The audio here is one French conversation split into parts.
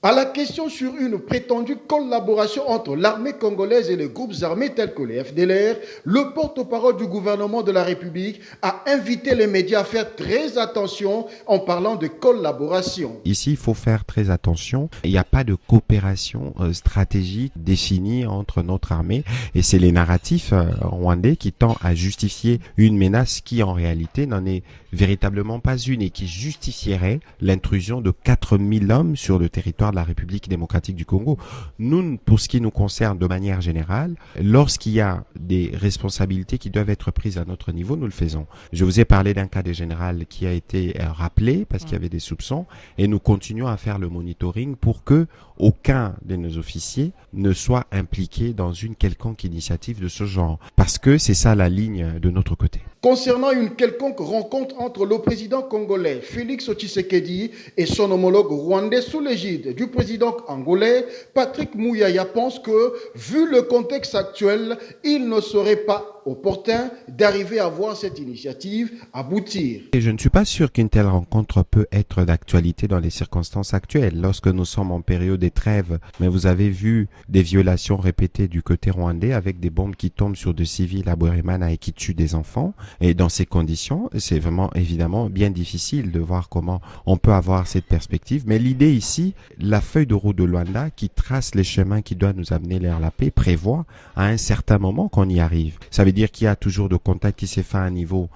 À la question sur une prétendue collaboration entre l'armée congolaise et les groupes armés tels que les FDLR, le porte-parole du gouvernement de la République a invité les médias à faire très attention en parlant de collaboration. Ici, il faut faire très attention. Il n'y a pas de coopération stratégique définie entre notre armée et c'est les narratifs rwandais qui tendent à justifier une menace qui en réalité n'en est véritablement pas une et qui justifierait l'intrusion de 4000 hommes sur le territoire de la République démocratique du Congo. Nous, pour ce qui nous concerne de manière générale, lorsqu'il y a des responsabilités qui doivent être prises à notre niveau, nous le faisons. Je vous ai parlé d'un cas de général qui a été rappelé parce qu'il y avait des soupçons et nous continuons à faire le monitoring pour que aucun de nos officiers ne soit impliqué dans une quelconque initiative de ce genre. Parce que c'est ça la ligne de notre côté. Concernant une quelconque rencontre entre le président congolais Félix Tshisekedi et son homologue rwandais sous l'égide du président angolais, Patrick Mouyaya pense que, vu le contexte actuel, il ne serait pas opportun d'arriver à voir cette initiative aboutir. Et je ne suis pas sûr qu'une telle rencontre peut être d'actualité dans les circonstances actuelles. Lorsque nous sommes en période de trêve, mais vous avez vu des violations répétées du côté rwandais avec des bombes qui tombent sur des civils à Bweremana et qui tuent des enfants. Et dans ces conditions, c'est vraiment évidemment bien difficile de voir comment on peut avoir cette perspective. Mais l'idée ici, la feuille de route de Luanda qui trace les chemins qui doivent nous amener vers la paix prévoit à un certain moment qu'on y arrive. Ça veut dire qu'il y a toujours de contact qui s'est fait à un niveau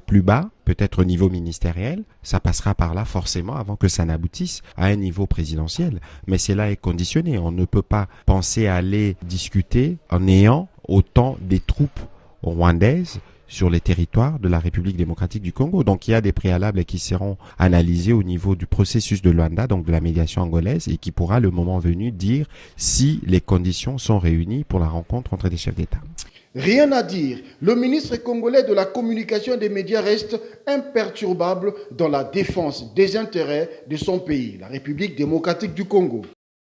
plus bas, peut-être au niveau ministériel, ça passera par là forcément avant que ça n'aboutisse à un niveau présidentiel. Mais cela est conditionné. On ne peut pas penser à aller discuter en ayant autant des troupes rwandaises sur les territoires de la République démocratique du Congo. Donc il y a des préalables qui seront analysés au niveau du processus de Luanda, donc de la médiation angolaise, et qui pourra le moment venu dire si les conditions sont réunies pour la rencontre entre les chefs d'État. Rien à dire, le ministre congolais de la communication et des médias reste imperturbable dans la défense des intérêts de son pays, la République démocratique du Congo.